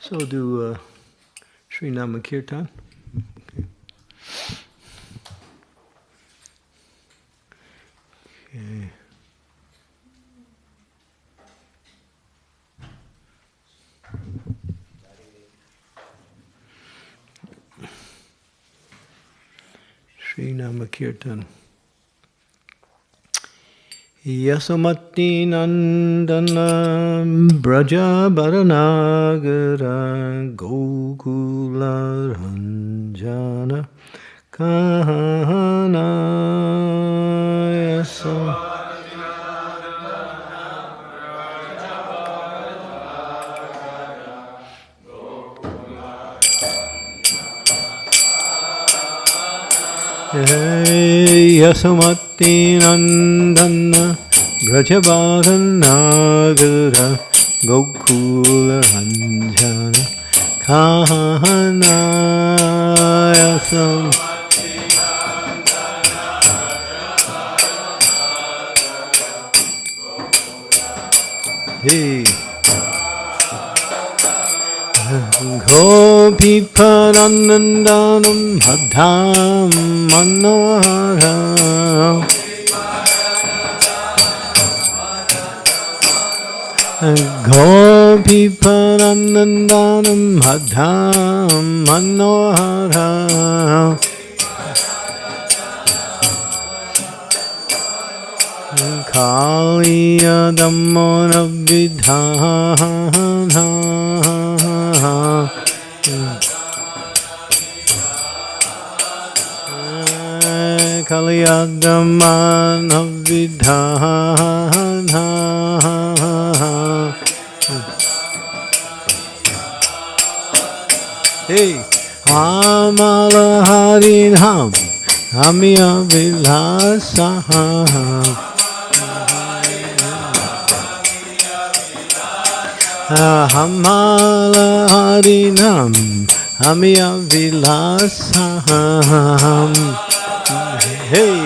So do Sri Nama Kirtan. Okay. Okay. Sri Nama Kirtan. Yasomati Nandana Braja Baranagara Gokula Ranjana Kahana Yasomati Nandana Brajabaranagara Gokula Ranjana Kahana Yasomati Gopi Paranandanam Hadham Manoharam Gopi Paranandanam Hadham Manoharam Kaliya Dhammona Vidhana Kaliya Dhammona Vidhana Hey, Amala Harinam Amiya Vilasaham Hamala Harinam Amiya Vilasaham Hey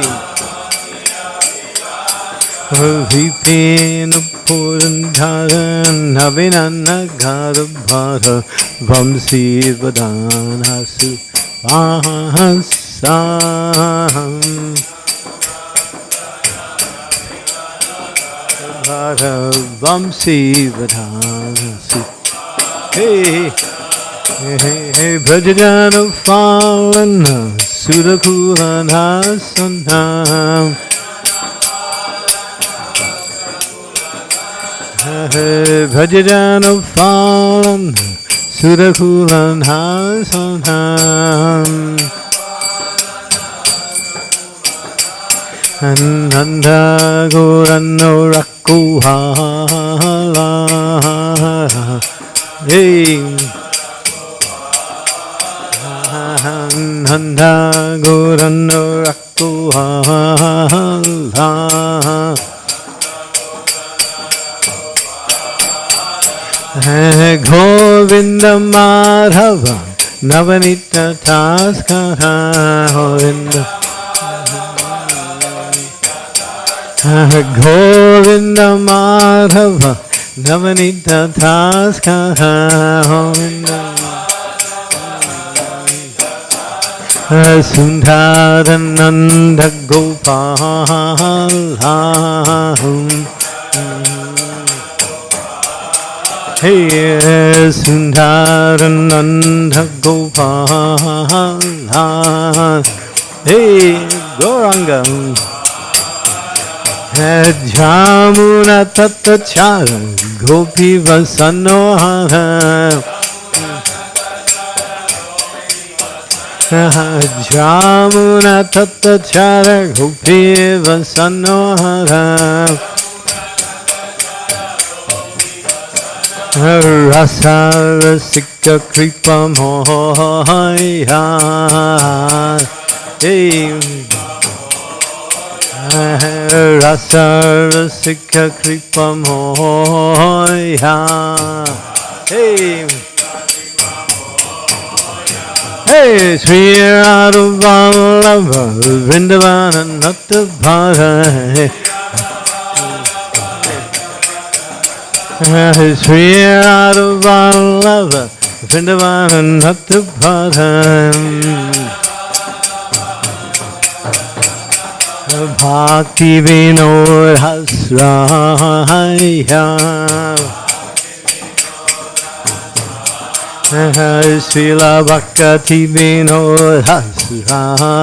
Vipina Purandharan Navinana Garbhara Vamsi Vadanasu Vahasam Vamsi Vadanasu Hey Hey Brajajana Falana Surakulanhasanam Bhajajana Falana Surakulanhasanam Nanda Gorano Rakuhala Hey Nanda Gorano Rakuhala Govinda Madhava Navanita Taskara Govinda Govinda Madhava Navanita Taskara Govinda Sundharananda Gopala Hey Sundharananda Gopala Hey Gauranga Jamuna Tattachara Gopi Vasanohara Jamuna Tattachara Gopi Vasanohara Rasa Rasika Kripa Mohaya Rasa Rasika Kripa Mohaya Hey Sri Radha Vallabha Vrindavana Natta Bhara Sri Radha Vallabha Vrindavan Bhakti-padam Bhakti Vinod Hasraya Srila Bhakti Vinod Hasraya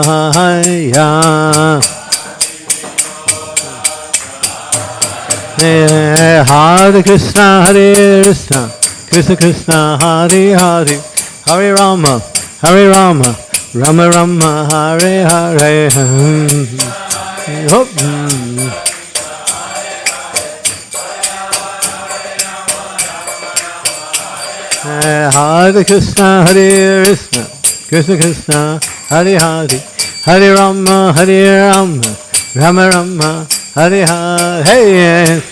Hare Krishna, Hare Krishna, Krishna Krishna, Hare Hare, Hare Rama, Hare Rama, Rama Rama, Hare Hare. Hare Krishna, Hare Krishna, Krishna Krishna, Hare Hare, Hare Rama, Hare Rama, Rama Rama, Hare Hare.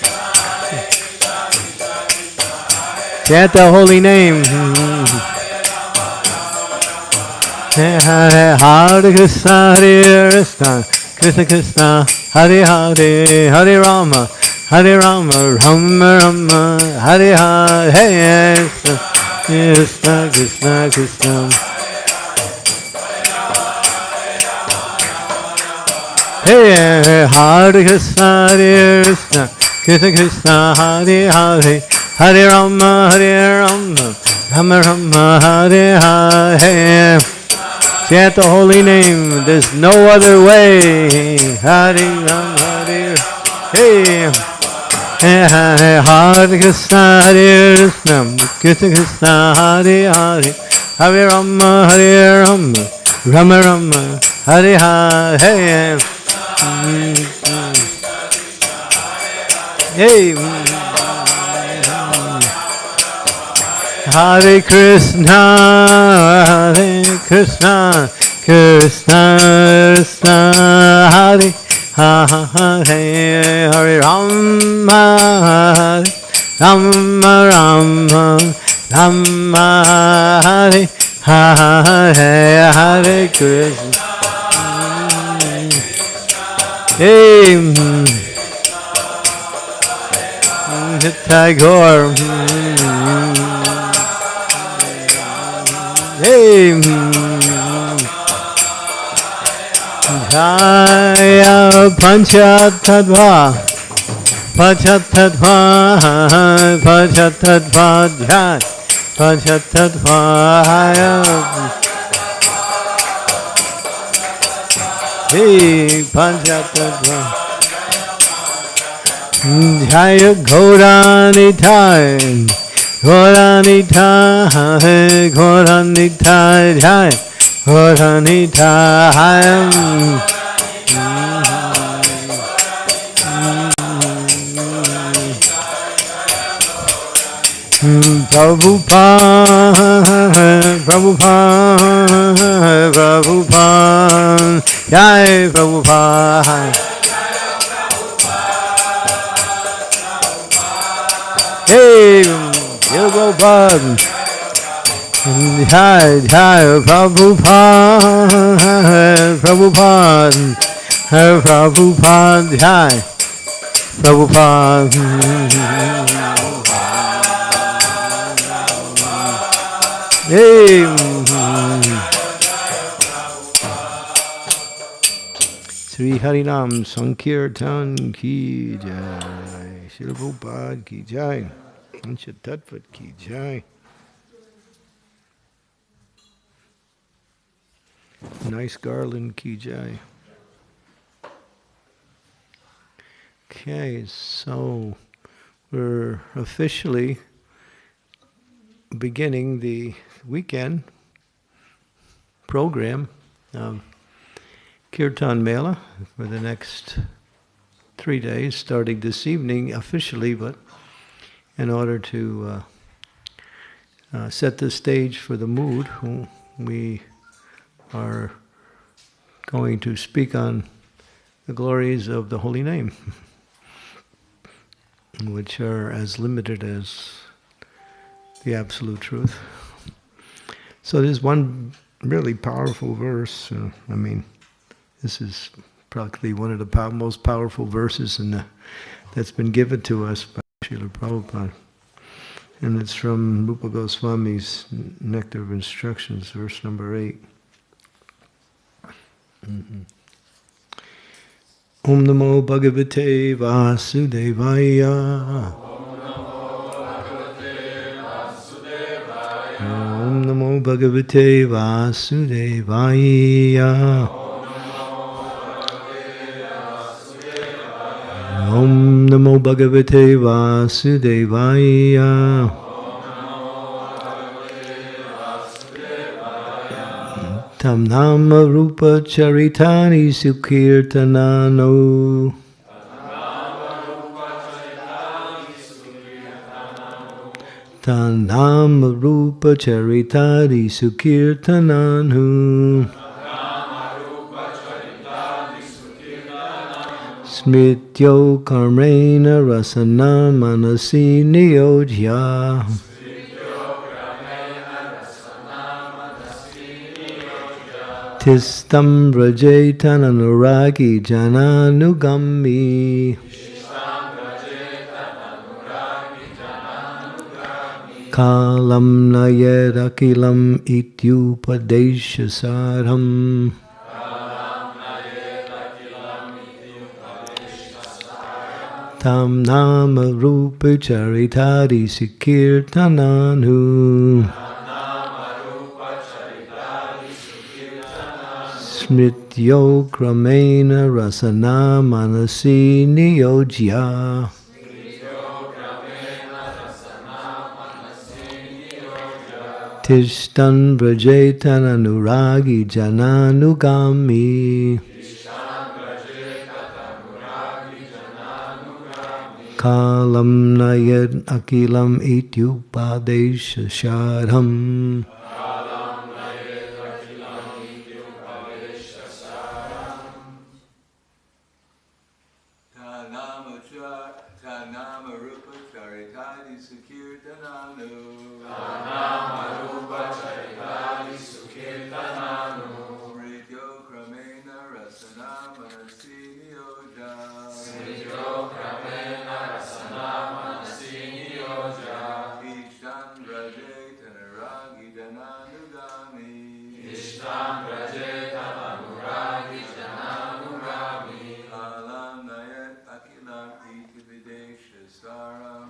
Chant the holy name. Hare Krishna, Hare Krishna, Krishna Krishna, Hare Hare, Hare Rama, Hare Rama, Rama Rama, Hare Hare. Krishna Krishna Krishna. Hare Krishna, Hare Krishna, Krishna Krishna, Hare Hare, Hare Rama, Hare Rama, Rama Rama, Hare Hare. Chant the holy name. There's no other way. Hare Rama, Hare Hare. Hare Krishna, Hare Krishna, Krishna Krishna, Hare Hare, Hare Rama, Hare Rama, Rama Rama, Hare Hare. Hare Krishna, Hare Krishna, Krishna Krishna, Hare Hare, Hare Rama, Rama Rama, Rama Hare Hare, Hare Krishna. Tagore. Jaya Panchatattva, Panchatattva, Panchatattva, Jaya Panchatattva, Panchatattva. Jaya Gauranitai, Gauranitai, Gauranitai, Jaya Gauranitai. Prabhupada, Prabhupada, Prabhupada, Jai Prabhupada. Hey, Prabhupada, Jai Jai Prabhupada, Prabhupada, Prabhupada, Jai Prabhupada. Hey. Sri Harinam Sankirtan ki jai, Srila Prabhupada ki jai, Ancha Tattva ki jai. Nice garland ki jai. Okay, so we're officially beginning the weekend program of Kirtan Mela for the next 3 days, starting this evening officially, but in order to set the stage for the mood, we are going to speak on the glories of the holy name, which are as limited as the absolute truth. So there's one really powerful verse. This is practically one of the most powerful verses that's been given to us by Srila Prabhupada. And it's from Rupa Goswami's Nectar of Instructions, verse number 8. Om Namo Bhagavate Vasudevaya. Om Namo Bhagavate Vasudevaya. Om Namo Bhagavate Vasudevaya. Tam Nama Rupa Charitani Sukirtanano. Tam Nama Rupa Charitani Sukirtanano. Smrityo karmena rasana manasi niyojya. Tistam vrajetan anuragi jananugami. Kalam nayerakilam ityupadeshasaram. Tam nama rupa charitari sikirtananu. Smrityo kramena rasana manasi niyojya. Tishtan vrajetan anuragi jananugami. Kalam nayad akilam ityupadesha sharam. Tanama rupa charitani sukirtananu. Smrityo kramena rasana manasi niyoja. Ishtan vrajet anuragi jananugami. Kalam nayat akilam ityupadeshasaram.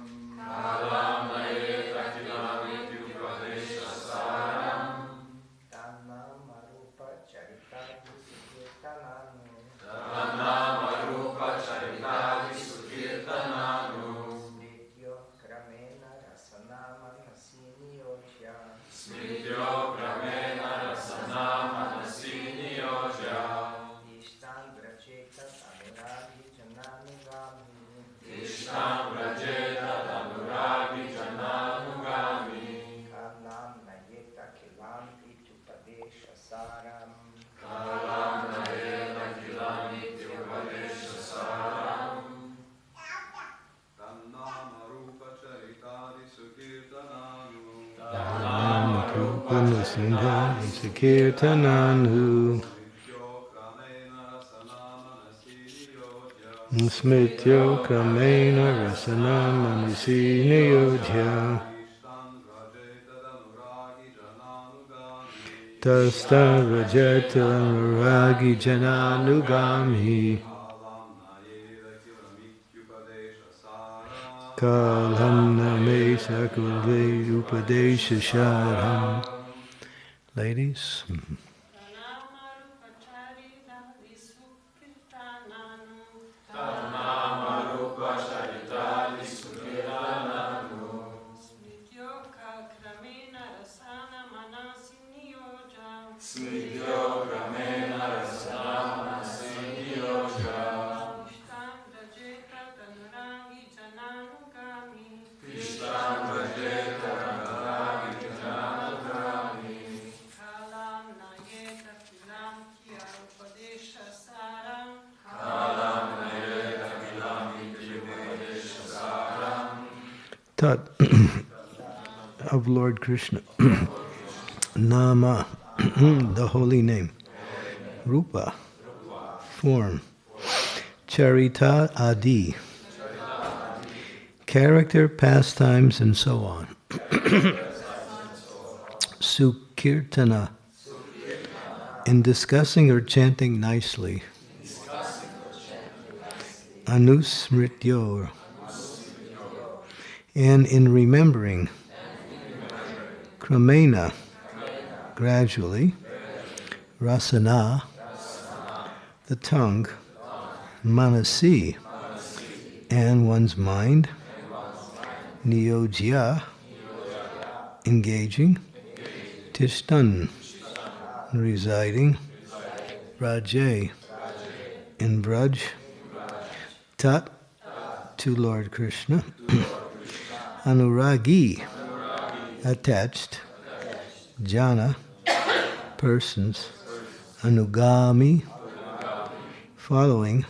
Kirtananu. Smrityo kramena rasana manasi niyojya. Tasta vrajeta anuragi jananugami. Kalam name sakulve upadesha sharam. Ladies. Tat of Lord Krishna. Nama, the holy name. Rupa, form. Charita adi, character, pastimes, and so on. Sukirtana, in discussing or chanting nicely. Anusmrityor, and in remembering. Kramena, gradually. Rasana, the tongue. Manasi, and one's mind. Niyojya, engaging. Tishtan, residing. Rajay, in Braj. Tat, to Lord Krishna. Anuragi, attached. Jana, persons. Anugami, following.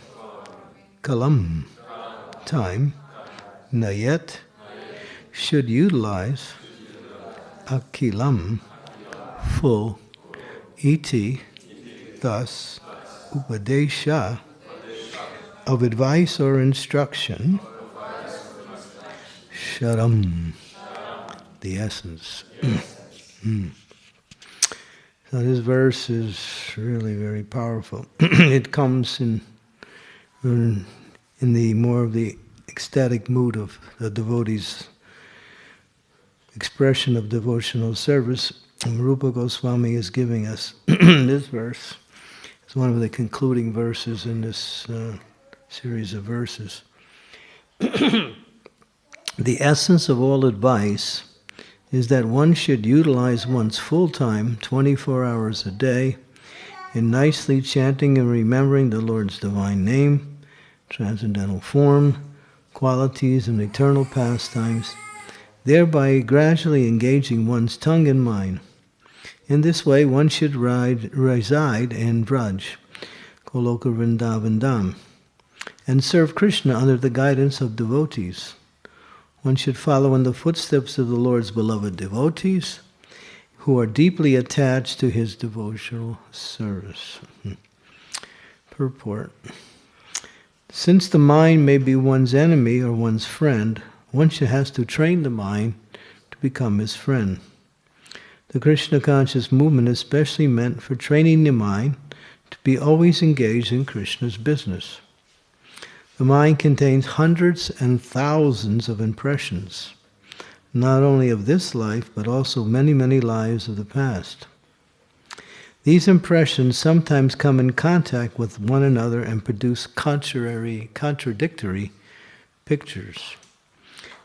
Kalam, time. Nayet, should utilize. Akilam, full. Iti, thus. Upadesha, of advice or instruction. Sharam, the essence. So this verse is really very powerful. It comes in the more of the ecstatic mood of the devotee's expression of devotional service. And Rupa Goswami is giving us this verse. It's one of the concluding verses in this series of verses. The essence of all advice is that one should utilize one's full time, 24 hours a day, in nicely chanting and remembering the Lord's divine name, transcendental form, qualities, and eternal pastimes, thereby gradually engaging one's tongue and mind. In this way, one should reside in Braj, Goloka Vrindavan Dham, and serve Krishna under the guidance of devotees. One should follow in the footsteps of the Lord's beloved devotees, who are deeply attached to his devotional service. Purport. Since the mind may be one's enemy or one's friend, one has to train the mind to become his friend. The Krishna conscious movement is specially meant for training the mind to be always engaged in Krishna's business. The mind contains hundreds and thousands of impressions, not only of this life, but also many, many lives of the past. These impressions sometimes come in contact with one another and produce contradictory pictures.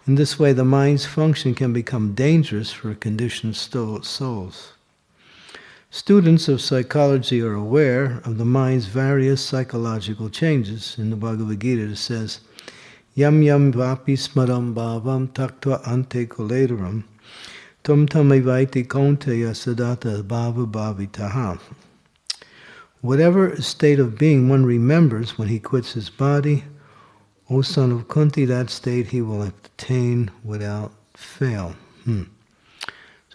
In this way, the mind's function can become dangerous for conditioned souls. Students of psychology are aware of the mind's various psychological changes. In the Bhagavad Gita it says, Yam yam vapi smaram bhavam taktva ante kolederam tum tamivaiti kaunteya sadata bhava bhavitaha. Whatever state of being one remembers when he quits his body, O son of Kunti, that state he will attain without fail.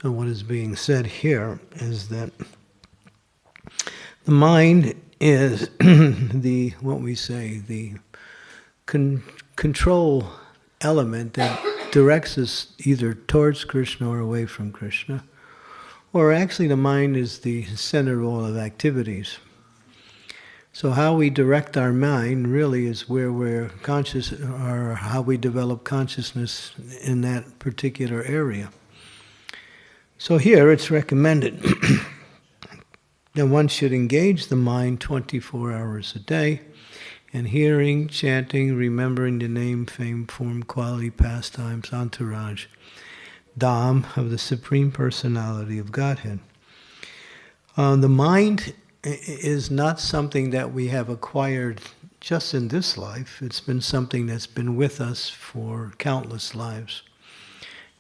So what is being said here is that the mind is the control element that directs us either towards Krishna or away from Krishna. Or actually the mind is the center of all of activities. So how we direct our mind really is where we're conscious, or how we develop consciousness in that particular area. So here it's recommended that one should engage the mind 24 hours a day in hearing, chanting, remembering the name, fame, form, quality, pastimes, entourage, Dham of the Supreme Personality of Godhead. The mind is not something that we have acquired just in this life. It's been something that's been with us for countless lives.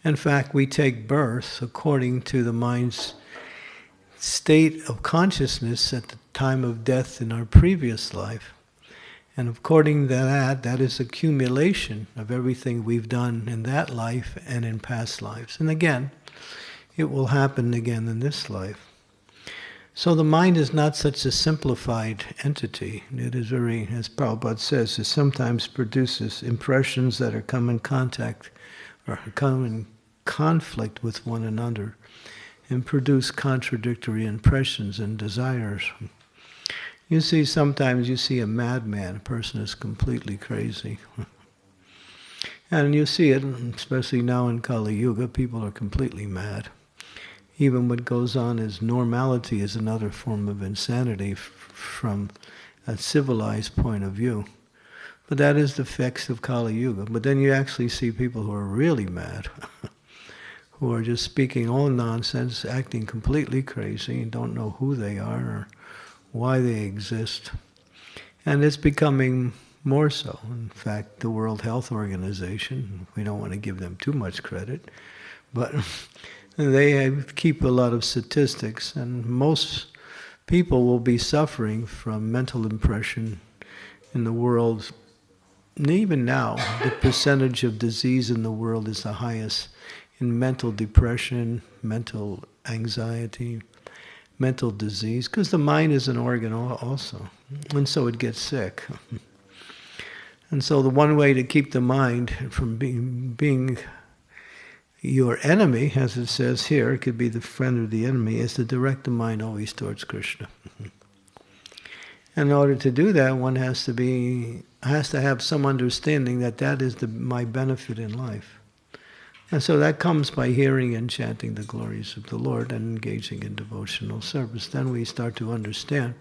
In fact, we take birth according to the mind's state of consciousness at the time of death in our previous life. And according to that is accumulation of everything we've done in that life and in past lives. And again, it will happen again in this life. So the mind is not such a simplified entity. It is very, as Prabhupada says, it sometimes produces impressions that are come in conflict with one another and produce contradictory impressions and desires. You see, sometimes you see a madman, a person is completely crazy. And you see it, especially now in Kali Yuga, people are completely mad. Even what goes on as normality is another form of insanity from a civilized point of view. But that is the effects of Kali Yuga. But then you actually see people who are really mad, who are just speaking all nonsense, acting completely crazy, and don't know who they are or why they exist. And it's becoming more so. In fact, the World Health Organization, we don't want to give them too much credit, but they keep a lot of statistics, and most people will be suffering from mental impression in the world. And even now, the percentage of disease in the world is the highest in mental depression, mental anxiety, mental disease, because the mind is an organ also, and so it gets sick. And so the one way to keep the mind from being your enemy, as it says here, it could be the friend or the enemy, is to direct the mind always towards Krishna. In order to do that, one has to have some understanding that that is my benefit in life. And so that comes by hearing and chanting the glories of the Lord and engaging in devotional service. Then we start to understand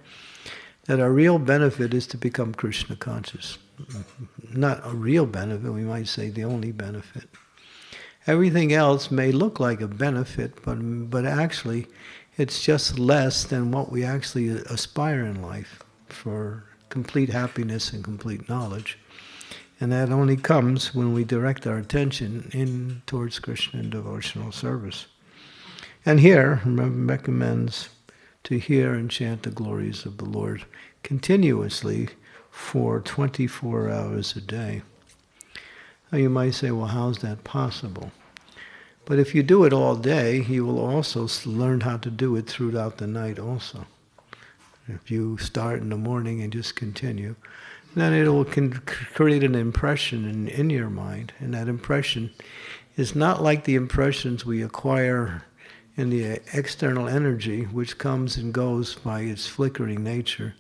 that our real benefit is to become Krishna conscious. Not a real benefit, we might say the only benefit. Everything else may look like a benefit, but actually it's just less than what we actually aspire in life for complete happiness and complete knowledge. And that only comes when we direct our attention in towards Krishna in devotional service. And here, recommends to hear and chant the glories of the Lord continuously for 24 hours a day. Now you might say, well, how's that possible? But if you do it all day, you will also learn how to do it throughout the night also. If you start in the morning and just continue, then it will create an impression in your mind. And that impression is not like the impressions we acquire in the external energy, which comes and goes by its flickering nature.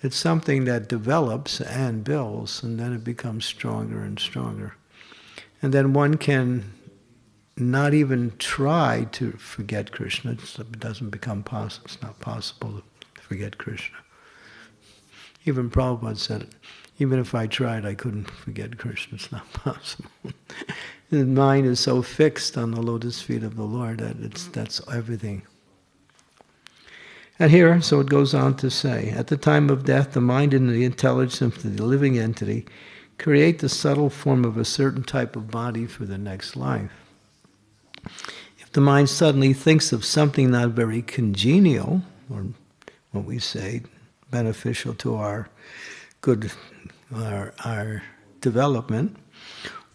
It's something that develops and builds, and then it becomes stronger and stronger. And then one can not even try to forget Krishna. It doesn't become possible. It's not possible to forget Krishna. Even Prabhupada said it. Even if I tried, I couldn't forget Krishna. It's not possible. The mind is so fixed on the lotus feet of the Lord that that's everything. And here, so it goes on to say, at the time of death, the mind and the intelligence of the living entity create the subtle form of a certain type of body for the next life. If the mind suddenly thinks of something not very congenial, or what we say, beneficial to our development,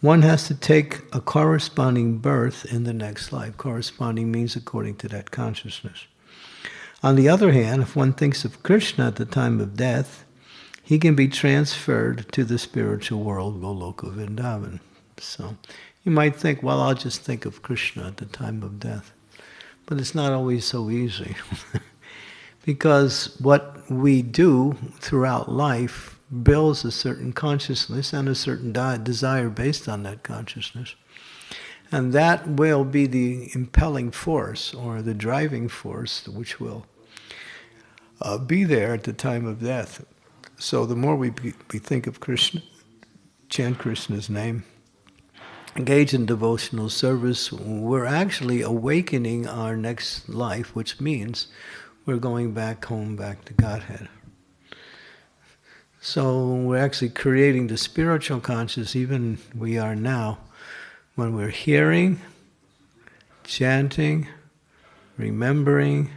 one has to take a corresponding birth in the next life. Corresponding means according to that consciousness. On the other hand, if one thinks of Krishna at the time of death, he can be transferred to the spiritual world, Goloka Vrindavan. So you might think, well, I'll just think of Krishna at the time of death. But it's not always so easy. Because what we do throughout life builds a certain consciousness and a certain desire based on that consciousness. And that will be the impelling force or the driving force which will be there at the time of death. So the more we think of Krishna, chant Krishna's name, engage in devotional service, we're actually awakening our next life, which means we're going back home, back to Godhead. So we're actually creating the spiritual consciousness, even we are now, when we're hearing, chanting, remembering,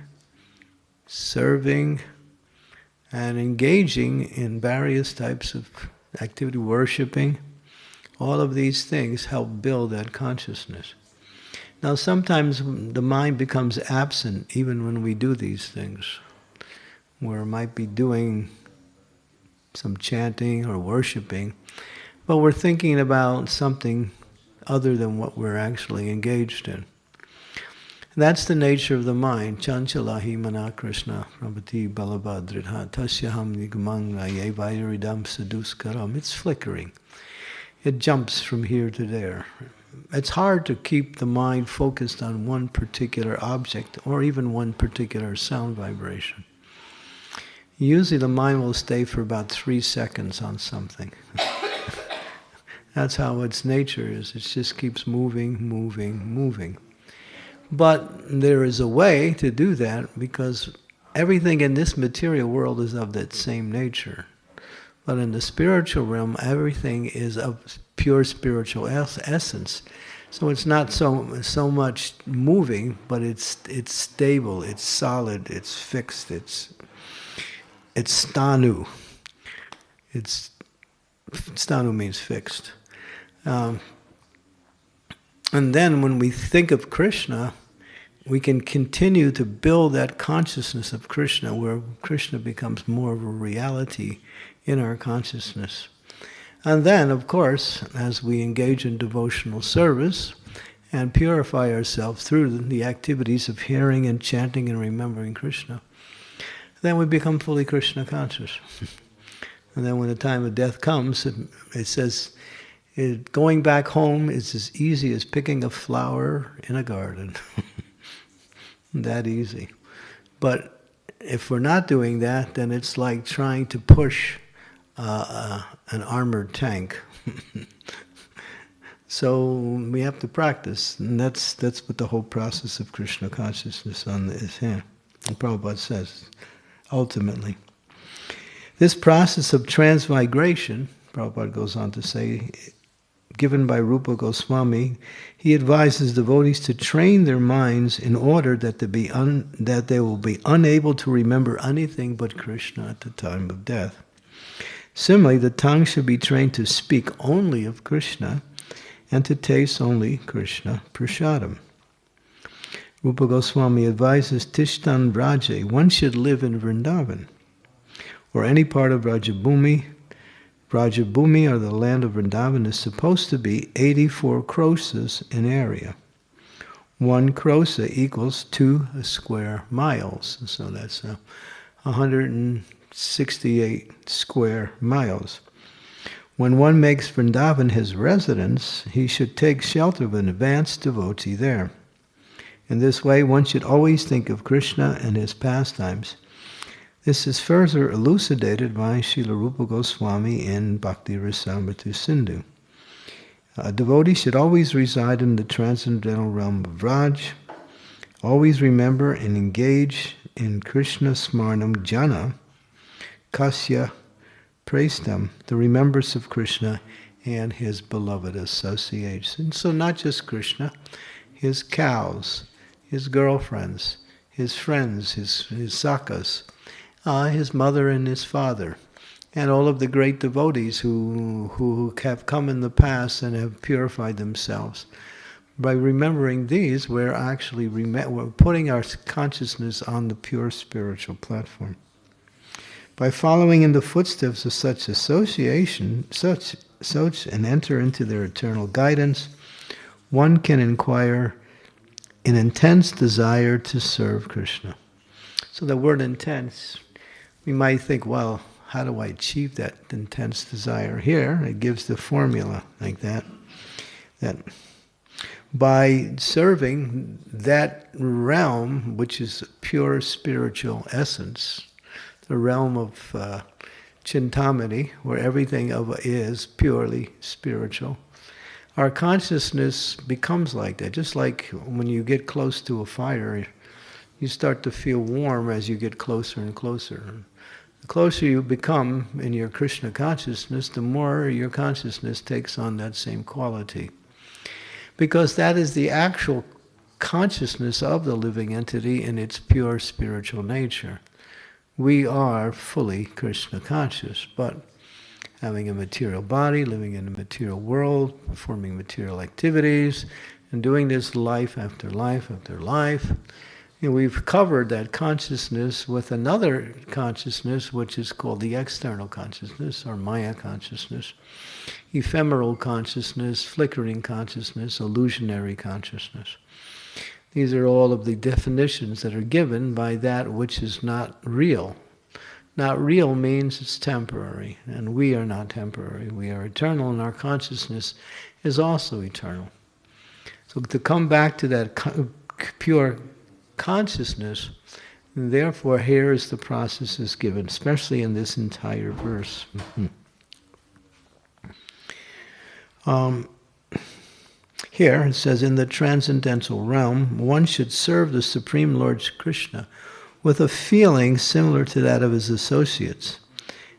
serving, and engaging in various types of activity, worshiping. All of these things help build that consciousness. Now sometimes the mind becomes absent even when we do these things, where it might be doing some chanting or worshiping, but we're thinking about something other than what we're actually engaged in. That's the nature of the mind. Chanchalahi mana Krishna prabhati balabhadridha tasyaham nigamanga yevayiridam saduskaram. It's flickering. It jumps from here to there. It's hard to keep the mind focused on one particular object or even one particular sound vibration. Usually the mind will stay for about 3 seconds on something. That's how its nature is. It just keeps moving, moving, moving. But there is a way to do that because everything in this material world is of that same nature. But in the spiritual realm, everything is of pure spiritual essence. So it's not so much moving, but it's stable, it's solid, it's fixed, it's stanu. Stanu means fixed. And then when we think of Krishna, we can continue to build that consciousness of Krishna, where Krishna becomes more of a reality in our consciousness. And then, of course, as we engage in devotional service and purify ourselves through the activities of hearing and chanting and remembering Krishna, then we become fully Krishna conscious. And then when the time of death comes, it says, going back home is as easy as picking a flower in a garden. That easy. But if we're not doing that, then it's like trying to push an armored tank. So we have to practice, and that's what the whole process of Krishna consciousness is here. And Prabhupada says, ultimately. This process of transmigration, Prabhupada goes on to say, given by Rupa Goswami, he advises devotees to train their minds in order that they will be unable to remember anything but Krishna at the time of death. Similarly, the tongue should be trained to speak only of Krishna and to taste only Krishna prasadam. Rupa Goswami advises Tishtan Vraje, one should live in Vrindavan, or any part of Rajabhumi. Rajabhumi, or the land of Vrindavan, is supposed to be 84 krosas in area. 1 krosa equals 2 square miles, so that's 168 square miles. When one makes Vrindavan his residence, he should take shelter of an advanced devotee there. In this way, one should always think of Krishna and his pastimes. This is further elucidated by Srila Rupa Goswami in Bhakti Rasamrita Sindhu. A devotee should always reside in the transcendental realm of Vraj, always remember and engage in Krishna Smarnam Jana, Kasya Prestam, the remembrance of Krishna and his beloved associates. And so not just Krishna, his cows, his girlfriends, his friends, his sakas, his mother and his father, and all of the great devotees who have come in the past and have purified themselves. By remembering these, we're actually we're putting our consciousness on the pure spiritual platform. By following in the footsteps of such association, such and enter into their eternal guidance, one can inquire an intense desire to serve Krishna. So the word intense, we might think, well, how do I achieve that intense desire? Here, it gives the formula like that by serving that realm, which is pure spiritual essence, the realm of Chintamani, where everything is purely spiritual, our consciousness becomes like that. Just like when you get close to a fire, you start to feel warm as you get closer and closer. The closer you become in your Krishna consciousness, the more your consciousness takes on that same quality. Because that is the actual consciousness of the living entity in its pure spiritual nature. We are fully Krishna conscious, but having a material body, living in a material world, performing material activities, and doing this life after life after life, we've covered that consciousness with another consciousness, which is called the external consciousness, or Maya consciousness, ephemeral consciousness, flickering consciousness, illusionary consciousness. These are all of the definitions that are given by that which is not real. Not real means it's temporary, and we are not temporary. We are eternal, and our consciousness is also eternal. So to come back to that pure consciousness, and therefore here is the process is given, especially in this entire verse. Here it says, in the transcendental realm, one should serve the Supreme Lord Krishna with a feeling similar to that of his associates.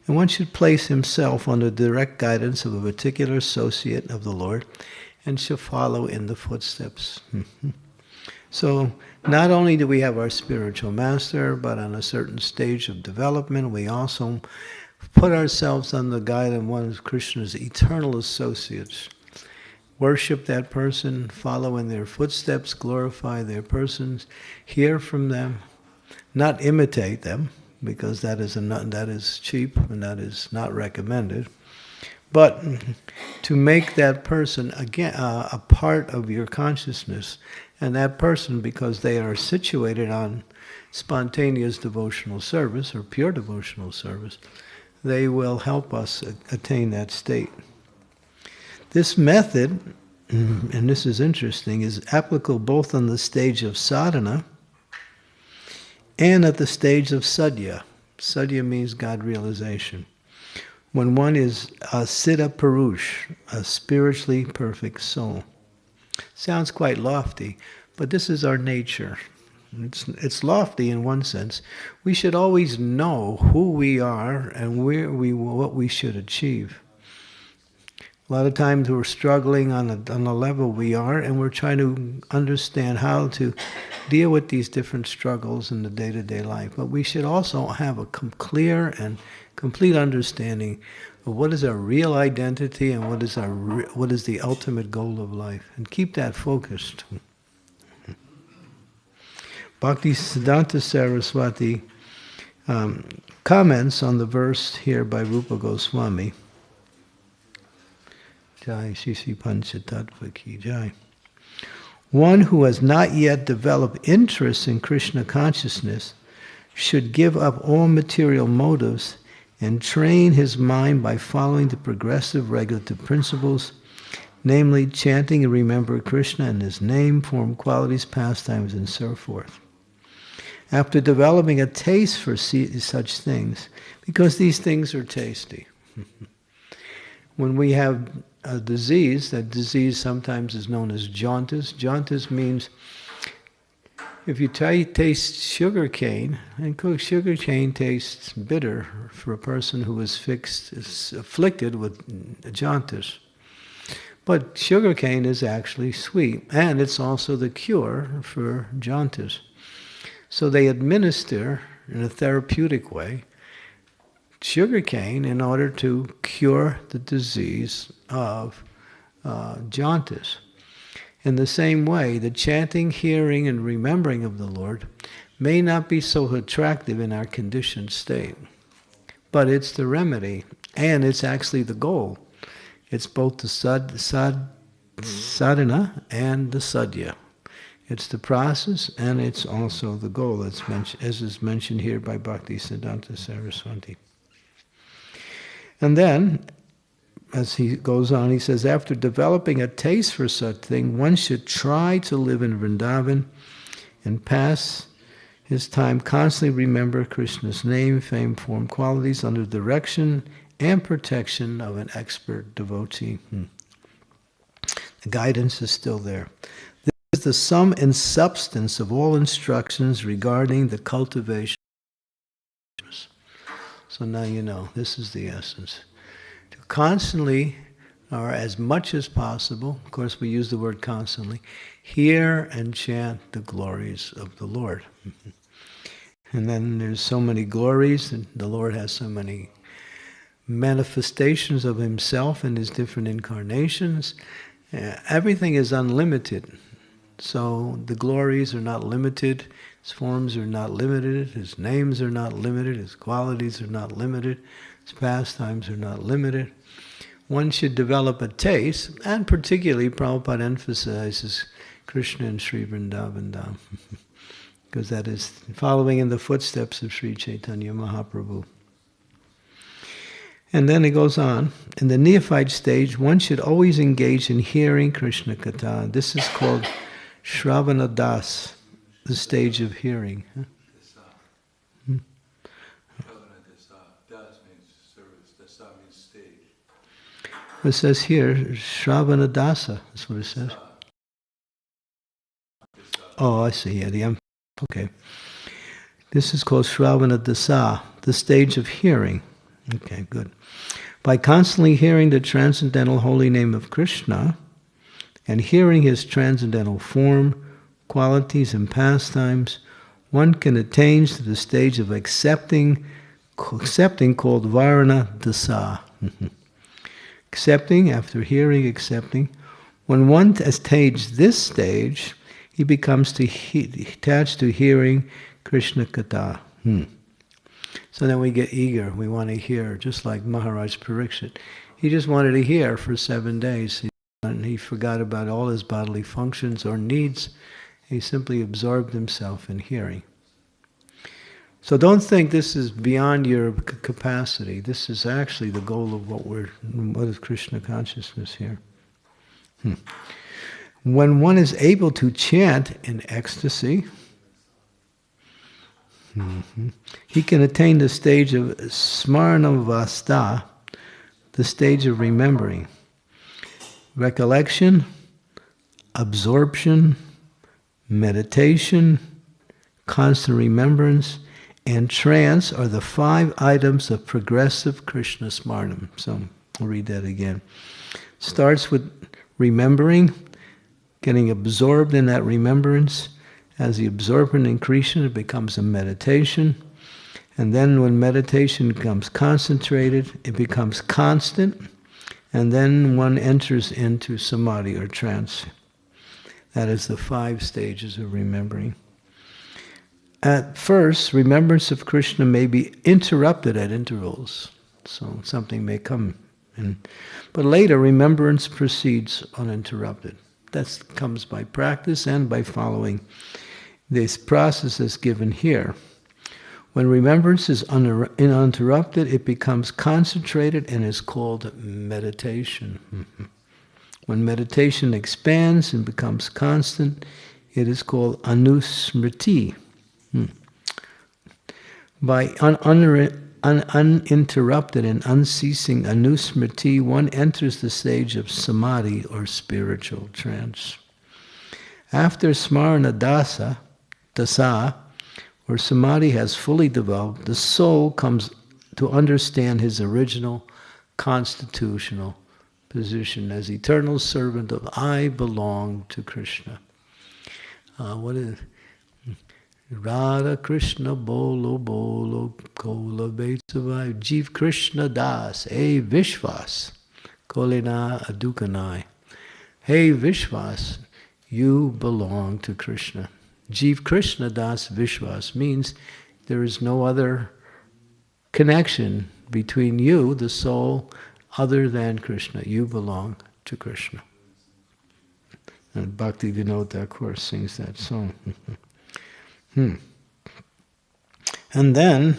And one should place himself under the direct guidance of a particular associate of the Lord and shall follow in the footsteps. So not only do we have our spiritual master, but on a certain stage of development, we also put ourselves under the guide of one of Krishna's eternal associates. Worship that person, follow in their footsteps, glorify their persons, hear from them, not imitate them, because that is cheap and that is not recommended, but to make that person again a part of your consciousness, and that person, because they are situated on spontaneous devotional service or pure devotional service, they will help us attain that state. This method, and this is interesting, is applicable both on the stage of sadhana and at the stage of sadhya. Sadhya means God realization. When one is a siddha purush, a spiritually perfect soul. Sounds quite lofty, but this is our nature. It's lofty in one sense. We should always know who we are and what we should achieve. A lot of times we're struggling on the level we are, and we're trying to understand how to deal with these different struggles in the day-to-day life. But we should also have a clear and complete understanding of what is our real identity and what is the ultimate goal of life, and keep that focused. Bhaktisiddhanta Saraswati comments on the verse here by Rupa Goswami. Jai Shri Panchatattva Ki Jai. One who has not yet developed interest in Krishna consciousness should give up all material motives and train his mind by following the progressive regulative principles, namely chanting and remember Krishna and his name, form, qualities, pastimes, and so forth. After developing a taste for such things, because these things are tasty. When we have a disease, that disease sometimes is known as jaundice. Jaundice means if you taste sugar cane, and sugar cane tastes bitter for a person who is afflicted with jaundice. But sugar cane is actually sweet, and it's also the cure for jaundice. So they administer, in a therapeutic way, sugarcane in order to cure the disease of jaundice. In the same way, the chanting, hearing, and remembering of the Lord may not be so attractive in our conditioned state, but it's the remedy, and it's actually the goal. It's both the sadhana and the sadhya. It's the process, and it's also the goal, as is mentioned here by Bhaktisiddhanta Saraswati. And then, as he goes on, he says, after developing a taste for such thing, one should try to live in Vrindavan and pass his time constantly remember Krishna's name, fame, form, qualities under direction and protection of an expert devotee. The guidance is still there. This is the sum and substance of all instructions regarding the cultivation. So now you know, this is the essence. To constantly, or as much as possible, of course we use the word constantly, hear and chant the glories of the Lord. And then there's so many glories, and the Lord has so many manifestations of himself in his different incarnations. Everything is unlimited. So the glories are not limited. His forms are not limited, his names are not limited, his qualities are not limited, his pastimes are not limited. One should develop a taste, and particularly Prabhupada emphasizes Krishna and Sri Vrindavan Dham, because that is following in the footsteps of Sri Chaitanya Mahaprabhu. And then it goes on. In the neophyte stage, one should always engage in hearing Krishna Katha. This is called Shravana Das, the stage of hearing. Shravana Das means service. Dasa means stage. It says here, Shravana Dasa, that's what it says. Oh, I see. Yeah, okay. This is called Shravana Dasa, the stage of hearing. Okay, good. By constantly hearing the transcendental holy name of Krishna and hearing his transcendental form, qualities, and pastimes, one can attain to the stage of accepting called Varana Dasa. Accepting, after hearing, accepting. When one attains this stage, he becomes attached to hearing Krishna Katha. So then we get eager, we want to hear, just like Maharaj Parikshit. He just wanted to hear for 7 days. He forgot about all his bodily functions or needs. He simply absorbed himself in hearing. So don't think this is beyond your capacity. This is actually the goal of what is Krishna consciousness here. When one is able to chant in ecstasy, he can attain the stage of smaranavastha, the stage of remembering. Recollection, absorption, meditation, constant remembrance, and trance are the 5 items of progressive Krishna Smarnam. So I'll read that again. Starts with remembering, getting absorbed in that remembrance. As the absorption increases, it becomes a meditation. And then when meditation becomes concentrated, it becomes constant. And then one enters into samadhi or trance. That is the 5 stages of remembering. At first, remembrance of Krishna may be interrupted at intervals. So something may come in. But later, remembrance proceeds uninterrupted. That comes by practice and by following this process is given here. When remembrance is uninterrupted, it becomes concentrated and is called meditation. When meditation expands and becomes constant, it is called anusmriti. By uninterrupted and unceasing anusmriti, one enters the stage of samadhi or spiritual trance. After smarana dasa, where samadhi has fully developed, the soul comes to understand his original constitutional position as eternal servant of I belong to Krishna. What is it? Radha Krishna Bolo Bolo Kola Betavai Jeev Krishna Das Hey Vishwas Kolina Adukanai. Hey Vishwas, you belong to Krishna. Jeev Krishna Das Vishwas means there is no other connection between you, the soul, other than Krishna. You belong to Krishna. And Bhakti Vinod Thakur sings that song. And then,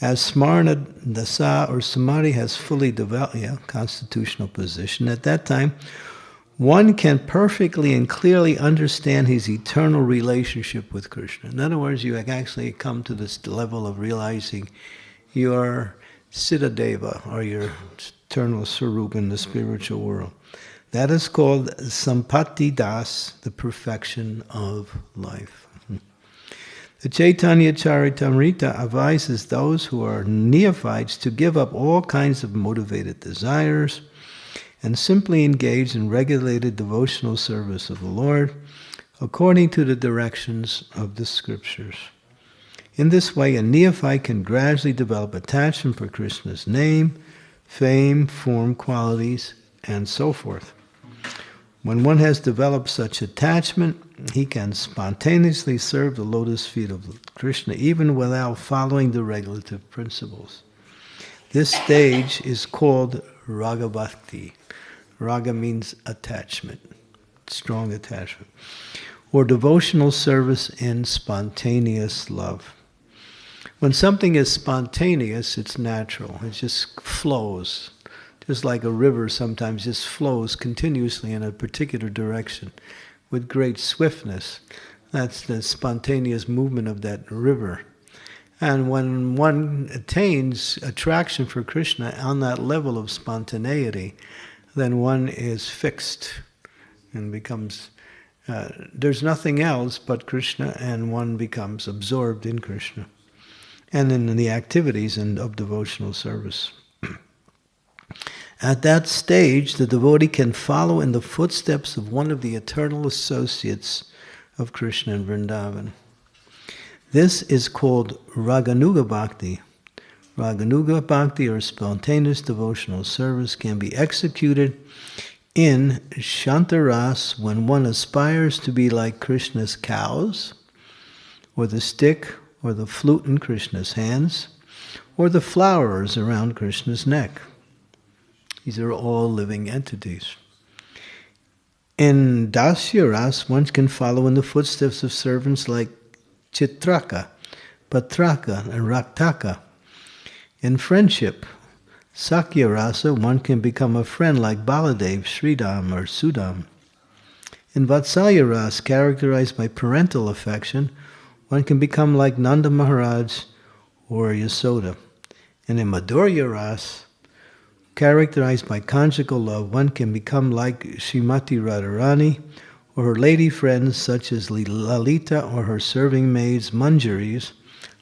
as smarana dasa or samadhi has fully developed, constitutional position, at that time, one can perfectly and clearly understand his eternal relationship with Krishna. In other words, you actually come to this level of realizing your Siddhadeva, or your eternal Swarup in the spiritual world. That is called Sampatti Das, the perfection of life. The Chaitanya Charitamrita advises those who are neophytes to give up all kinds of motivated desires and simply engage in regulated devotional service of the Lord according to the directions of the scriptures. In this way, a neophyte can gradually develop attachment for Krishna's name, fame, form, qualities, and so forth. When one has developed such attachment, he can spontaneously serve the lotus feet of Krishna even without following the regulative principles. This stage is called Raga Bhakti. Raga means attachment, strong attachment, or devotional service in spontaneous love. When something is spontaneous, it's natural. It just flows. Just like a river sometimes just flows continuously in a particular direction with great swiftness. That's the spontaneous movement of that river. And when one attains attraction for Krishna on that level of spontaneity, then one is fixed and becomes, there's nothing else but Krishna, and one becomes absorbed in Krishna and in the activities of devotional service. At that stage, the devotee can follow in the footsteps of one of the eternal associates of Krishna in Vrindavan. This is called Raganuga Bhakti. Raganuga Bhakti, or spontaneous devotional service, can be executed in Shantaras when one aspires to be like Krishna's cows, or the stick or the flute in Krishna's hands, or the flowers around Krishna's neck. These are all living entities. In Dasyaras, one can follow in the footsteps of servants like Chitraka, Patraka, and Raktaka. In friendship, Sakyarasa, one can become a friend like Baladev, Sridham, or Sudam. In Vatsalyaras, characterized by parental affection, one can become like Nanda Maharaj or Yasoda. And in Madhurya-ras, characterized by conjugal love, one can become like Srimati Radharani or her lady friends such as Lalita, or her serving maids Manjaris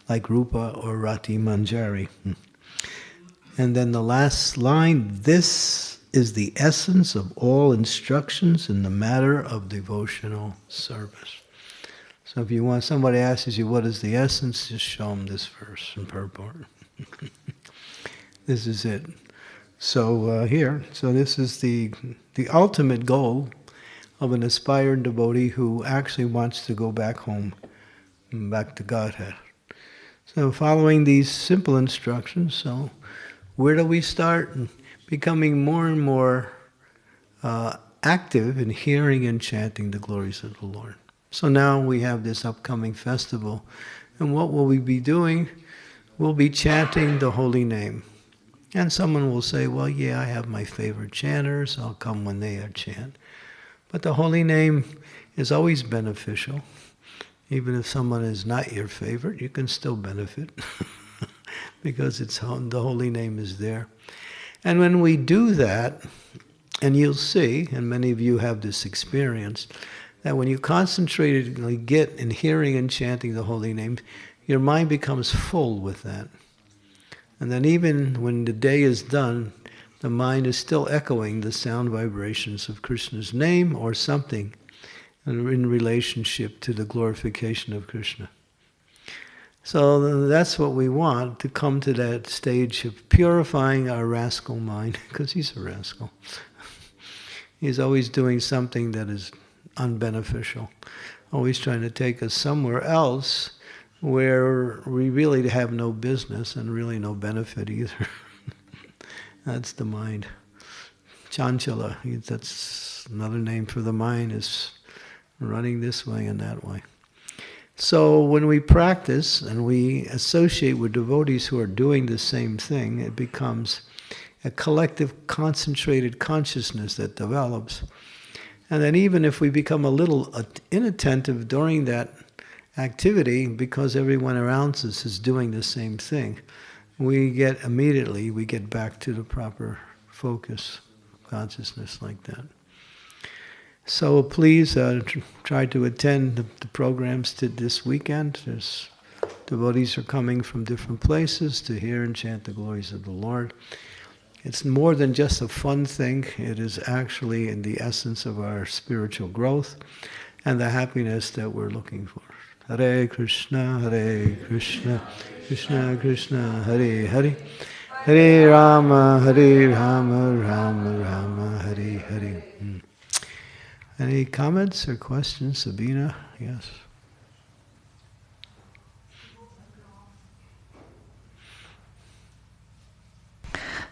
like Rupa or Rati Manjari. And then the last line, this is the essence of all instructions in the matter of devotional service. So if you want, somebody asks you what is the essence, just show them this verse in purport. This is it. So this is the ultimate goal of an aspiring devotee who actually wants to go back home, back to Godhead. So following these simple instructions, so where do we start? Becoming more and more active in hearing and chanting the glories of the Lord. So now we have this upcoming festival, and what will we be doing? We'll be chanting the holy name. And someone will say, well, yeah, I have my favorite chanters, I'll come when they chant. But the holy name is always beneficial. Even if someone is not your favorite, you can still benefit because the holy name is there. And when we do that, and you'll see, and many of you have this experience, that when you concentratedly get in hearing and chanting the holy name, your mind becomes full with that. And then even when the day is done, the mind is still echoing the sound vibrations of Krishna's name or something in relationship to the glorification of Krishna. So that's what we want, to come to that stage of purifying our rascal mind, because he's a rascal. He's always doing something that is unbeneficial, always trying to take us somewhere else where we really have no business and really no benefit either. That's the mind. Chanchala, that's another name for the mind, is running this way and that way. So when we practice and we associate with devotees who are doing the same thing, it becomes a collective concentrated consciousness that develops. And then even if we become a little inattentive during that activity, because everyone around us is doing the same thing, we get back to the proper focus, consciousness like that. So please try to attend the programs this weekend. Devotees are coming from different places to hear and chant the glories of the Lord. It's more than just a fun thing. It is actually in the essence of our spiritual growth and the happiness that we're looking for. Hare Krišna, Krishna Krishna, Hare Hare, Hare Rama, Rama Rama, Hare Hare. Any comments or questions, Sabina? Yes.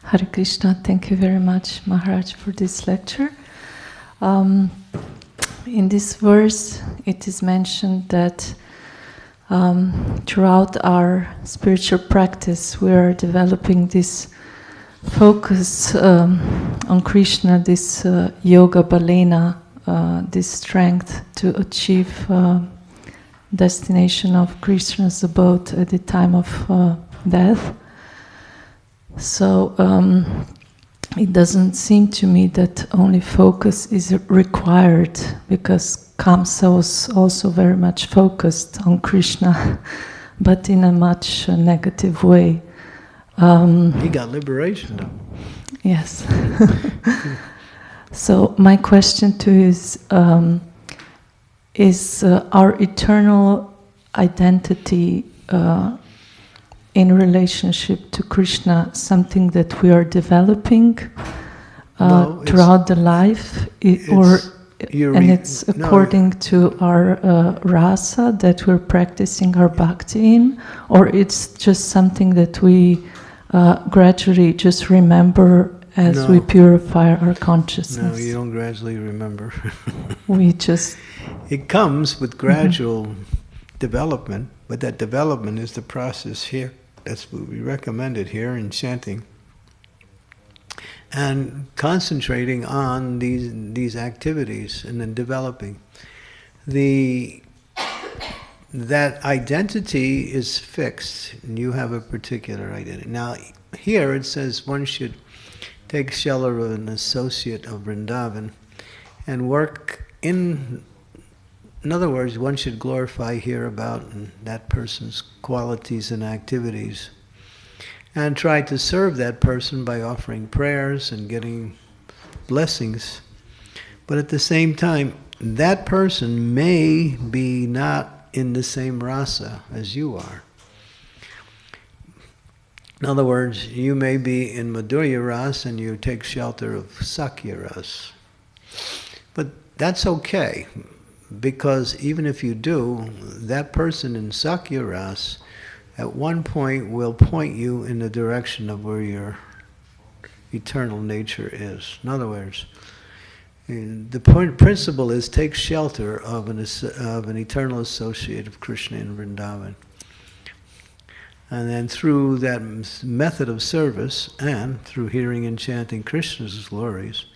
Hare Krishna, thank you very much, Maharaj, for this lecture. In this verse, it is mentioned that throughout our spiritual practice, we are developing this focus on Krishna, this yoga balena, this strength to achieve destination of Krishna's abode at the time of death. So it doesn't seem to me that only focus is required, because Kamsa was also very much focused on Krishna, but in a much negative way. He got liberation though. Yes. So my question to you is our eternal identity in relationship to Krishna something that we are developing throughout the life, it's according to our rasa that we're practicing our bhakti in, or it's just something that we gradually just remember as we purify our consciousness? No, you don't gradually remember. We just... It comes with gradual development, but that development is the process here. That's what we recommended here in chanting. And concentrating on these activities and then developing. That identity is fixed, and you have a particular identity. Now, here it says one should take shelter of an associate of Vrindavan and work in other words, one should glorify here about that person's qualities and activities and try to serve that person by offering prayers and getting blessings. But at the same time, that person may be not in the same rasa as you are. In other words, you may be in Madhurya Ras and you take shelter of Sakya Ras. But that's okay, because even if you do, that person in Sakya Ras at one point will point you in the direction of where your eternal nature is. In other words, the principle is take shelter of an eternal associate of Krishna in Vrindavan. And then through that method of service and through hearing and chanting Krishna's glories,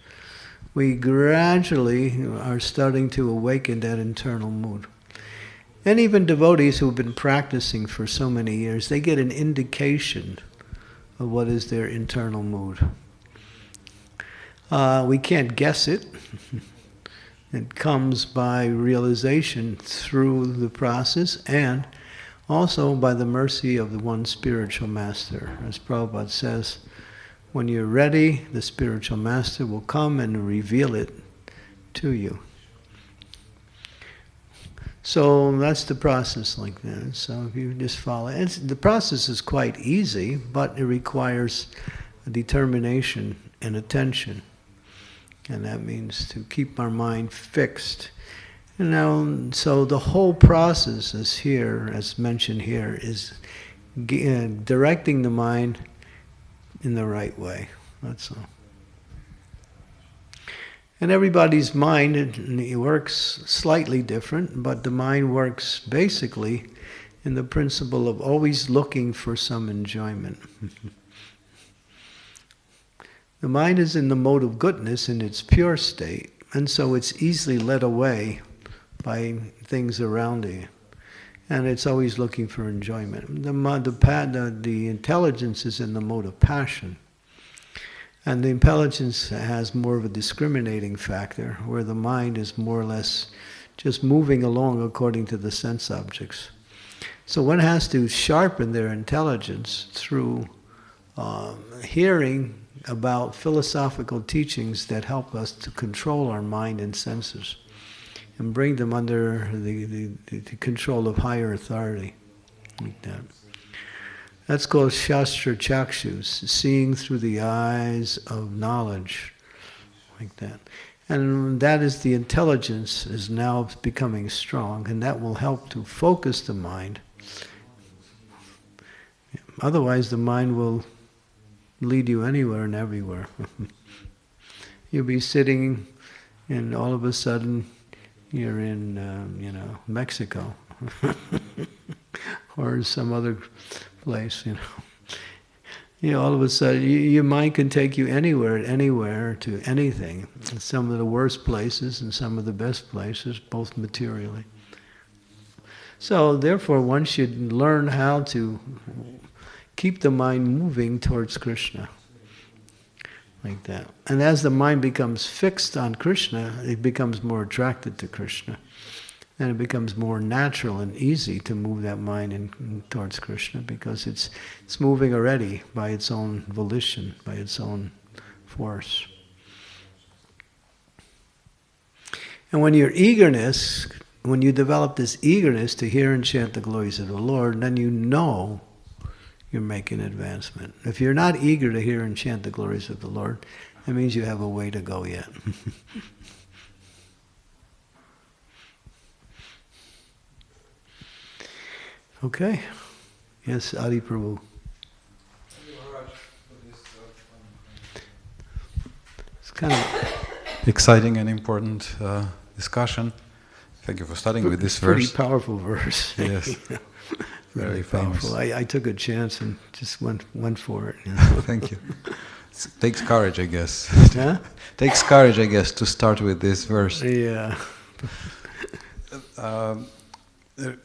we gradually are starting to awaken that internal mood. And even devotees who have been practicing for so many years, they get an indication of what is their internal mood. We can't guess it. It comes by realization through the process and also by the mercy of the one spiritual master. As Prabhupada says, when you're ready, the spiritual master will come and reveal it to you. So that's the process like that. So if you just follow, the process is quite easy, but it requires a determination and attention. And that means to keep our mind fixed. And now, so the whole process is here, as mentioned here, is directing the mind in the right way. That's all. And everybody's mind, it works slightly different, but the mind works basically in the principle of always looking for some enjoyment. The mind is in the mode of goodness in its pure state, and so it's easily led away by things around you. And it's always looking for enjoyment. The intelligence is in the mode of passion. And the intelligence has more of a discriminating factor, where the mind is more or less just moving along according to the sense objects. So one has to sharpen their intelligence through hearing about philosophical teachings that help us to control our mind and senses and bring them under the control of higher authority, like that. That's called Shastra Chakshus, seeing through the eyes of knowledge, like that. And that is the intelligence is now becoming strong, and that will help to focus the mind. Otherwise, the mind will lead you anywhere and everywhere. You'll be sitting, and all of a sudden, you're in, Mexico, or some other place, all of a sudden, your mind can take you anywhere, to anything. Some of the worst places and some of the best places, both materially. So, therefore, one should learn how to keep the mind moving towards Krishna, like that. And as the mind becomes fixed on Krishna, it becomes more attracted to Krishna. And it becomes more natural and easy to move that mind towards Krishna, because it's moving already by its own volition, by its own force. And when you develop this eagerness to hear and chant the glories of the Lord, then you know you're making advancement. If you're not eager to hear and chant the glories of the Lord, that means you have a way to go yet. Okay. Yes, Adi Prabhu. It's kind of exciting and important discussion. Thank you for starting with this verse. Pretty powerful verse. Yes. Very powerful. I took a chance and just went for it. Thank you. It takes courage, I guess. Huh? Takes courage, I guess, to start with this verse. Yeah.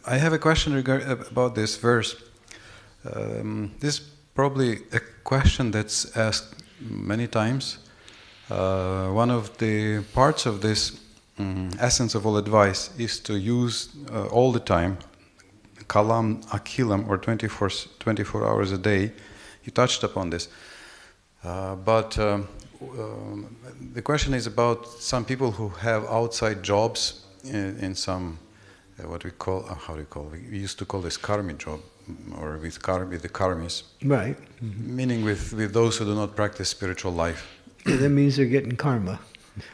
I have a question about this verse. This is probably a question that's asked many times. One of the parts of this essence of all advice is to use all the time, kalam akilam, or 24 hours a day. You touched upon this. But the question is about some people who have outside jobs in some what we call, we used to call this karmi job, or with the karmis. Right. Mm-hmm. Meaning with those who do not practice spiritual life. Yeah, that means they're getting karma.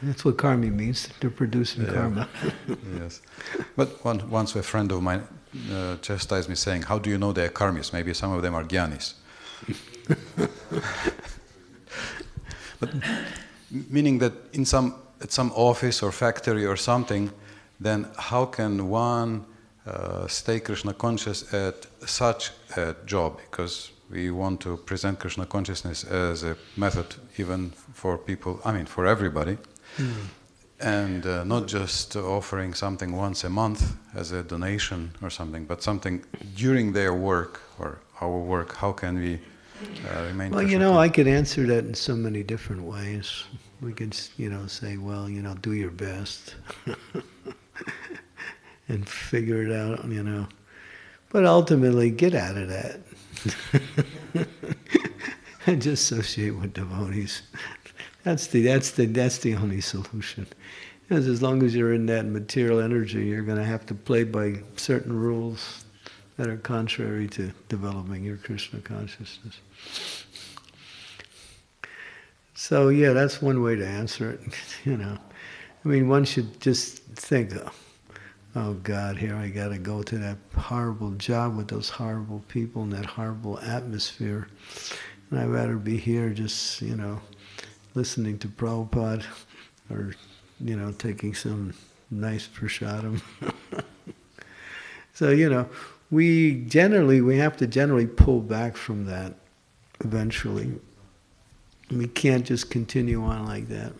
That's what karmi means. They're producing karma. Yes. But once a friend of mine chastised me saying, how do you know they're karmis? Maybe some of them are jnanis. But meaning that at some office or factory or something, then how can one stay Krishna conscious at such a job? Because we want to present Krishna consciousness as a method even for people, for everybody. Mm. And not just offering something once a month as a donation or something, but something during their work or our work. How can we remain Krishna conscious? I could answer that in so many different ways. We could, say, well, do your best. And figure it out, But ultimately, get out of that. And just associate with devotees. That's the only solution. Because as long as you're in that material energy, you're going to have to play by certain rules that are contrary to developing your Krishna consciousness. So yeah, that's one way to answer it. One should just think, oh God, here I got to go to that horrible job with those horrible people and that horrible atmosphere. And I'd rather be here just, listening to Prabhupada or, taking some nice prasadam. So, we have to generally pull back from that eventually. We can't just continue on like that.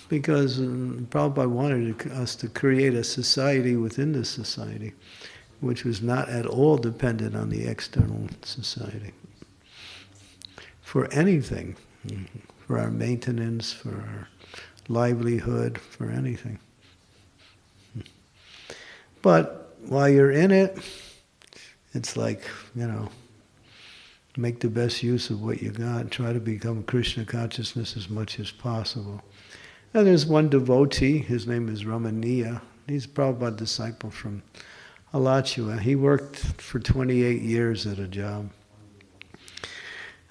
Because Prabhupada wanted us to create a society within the society, which was not at all dependent on the external society. For anything, for our maintenance, for our livelihood, for anything. But while you're in it, it's like, make the best use of what you got. Try to become Krishna consciousness as much as possible. Now there's one devotee, his name is Ramaniya. He's a Prabhupada disciple from Alachua. He worked for 28 years at a job.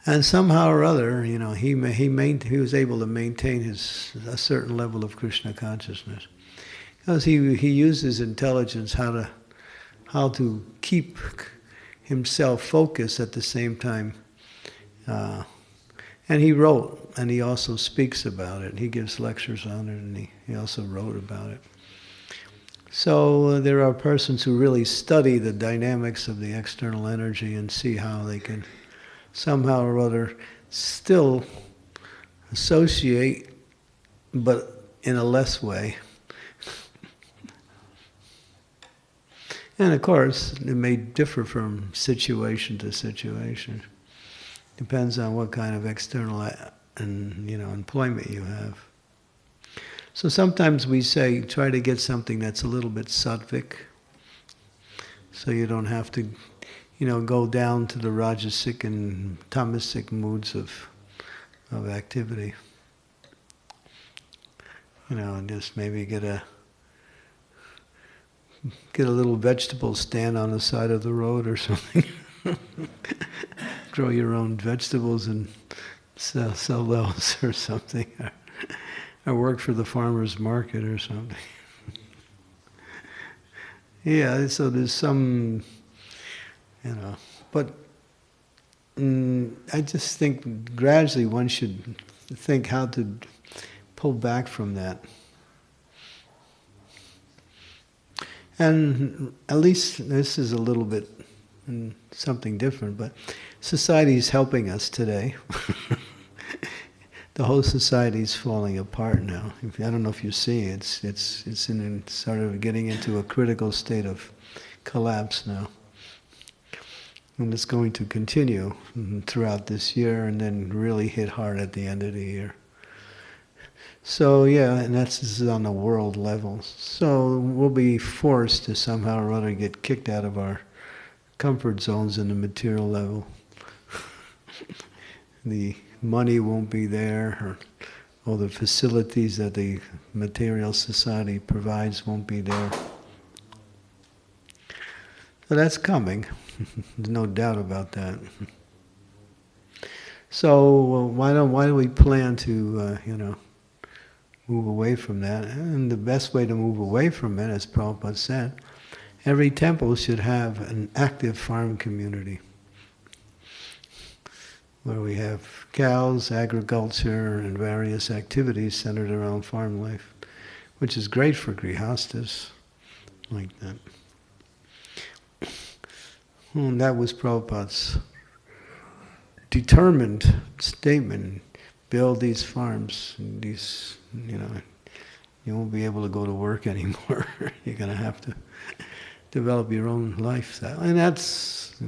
And somehow or other, he was able to maintain a certain level of Krishna consciousness, because he used his intelligence how to keep himself focused at the same time. And he wrote, and he also speaks about it. He gives lectures on it, and he also wrote about it. So there are persons who really study the dynamics of the external energy and see how they can somehow or other still associate, but in a less way. And of course, it may differ from situation to situation. Depends on what kind of external employment you have. So sometimes we say, try to get something that's a little bit sattvic, so you don't have to, go down to the rajasic and tamasic moods of activity. And just maybe get a little vegetable stand on the side of the road or something. Grow your own vegetables and sell those or something. Or work for the farmer's market or something. Yeah, so there's some, but I just think gradually one should think how to pull back from that. And at least this is a little bit something different, but society is helping us today. The whole society is falling apart now. I don't know if you see, it's in sort of getting into a critical state of collapse now, and it's going to continue throughout this year, and then really hit hard at the end of the year. So yeah, and this is on the world level. So we'll be forced to somehow or other get kicked out of our comfort zones in the material level. The money won't be there, or all the facilities that the material society provides won't be there. So that's coming. There's no doubt about that. So why do we plan to, move away from that? And the best way to move away from it, as Prabhupada said, every temple should have an active farm community, where we have cows, agriculture, and various activities centered around farm life, which is great for grihastas, like that. And that was Prabhupada's determined statement: build these farms, and these, you won't be able to go to work anymore. You're going to have to develop your own lifestyle. And that's,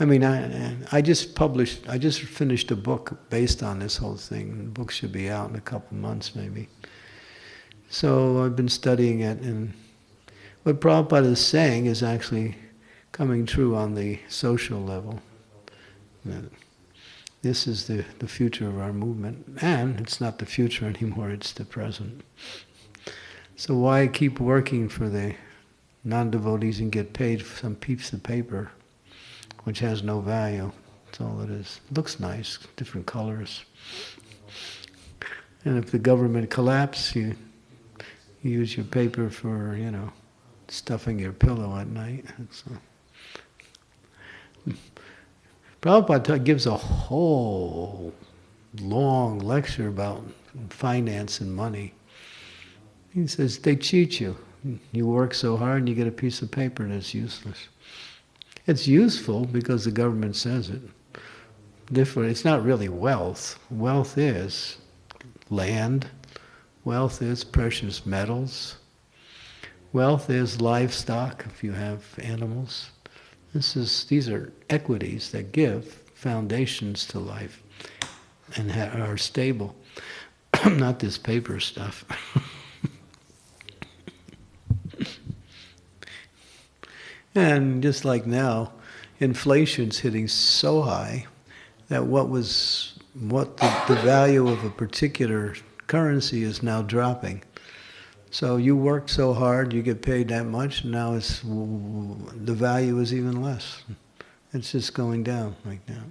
I just finished a book based on this whole thing. The book should be out in a couple months maybe. So I've been studying it, and what Prabhupada is saying is actually coming true on the social level. That this is the future of our movement, and it's not the future anymore, it's the present. So why keep working for the non-devotees and get paid for some piece of paper which has no value? That's all it is. It looks nice, different colors. And if the government collapses, you use your paper for, stuffing your pillow at night. Prabhupada gives a whole long lecture about finance and money. He says, they cheat you. You work so hard and you get a piece of paper that's useless. It's useful because the government says it. It's not really wealth. Wealth is land. Wealth is precious metals. Wealth is livestock, if you have animals. These are equities that give foundations to life and are stable. Not this paper stuff. And just like now, inflation's hitting so high that what the value of a particular currency is now dropping. So you work so hard, you get paid that much, and now the value is even less. It's just going down like that.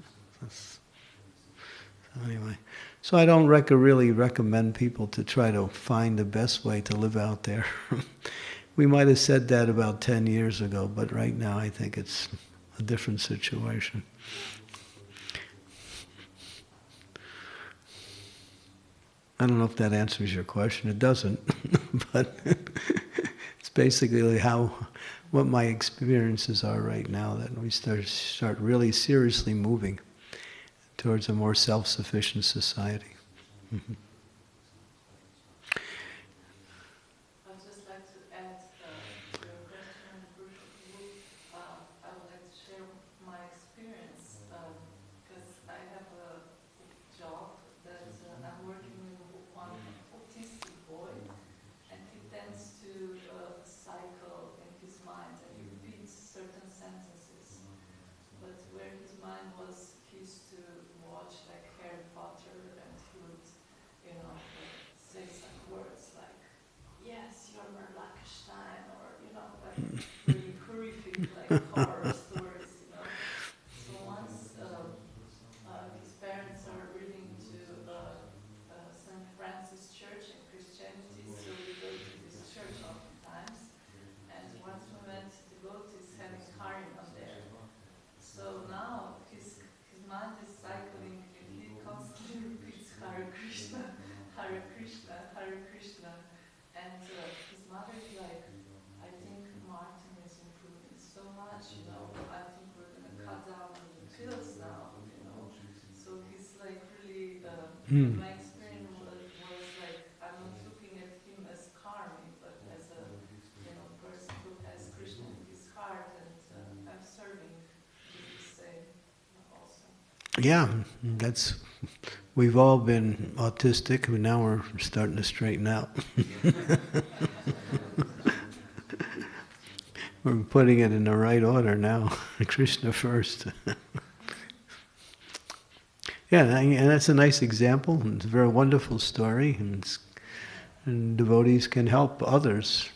anyway, so I don't really recommend people to try to find the best way to live out there. We might have said that about 10 years ago, but right now I think it's a different situation. I don't know if that answers your question. It doesn't, but it's basically what my experiences are right now, that we start really seriously moving towards a more self-sufficient society. Mm-hmm. I'd just like to add your question on the Bush of Wood. I would like to share my experience because I have a job that I'm working with one autistic boy, and he tends to cycle in his mind and he repeats certain sentences. But where his mind was, he used to watch like Harry Potter, and he would, say some words like, "Yes, you're Merlakstein," or like really horrific, like horror stories. So once his parents are really into St. Francis Church and Christianity, so we go to this church oftentimes. And once we met devotees having Harinam there. So now his mind is cycling and he constantly repeats Hare Krishna, Hare Krishna, Hare Krishna. And his mother is like, "I think Martin is improving so much, I think we're going to cut down on the pills now, So he's like really, my experience was like, I'm not looking at him as karmi, but as a person who has Krishna in his heart, and I'm serving the same also." Yeah, we've all been autistic, and now we're starting to straighten out. We're putting it in the right order now. Krishna first. Yeah, and that's a nice example. It's a very wonderful story, and devotees can help others.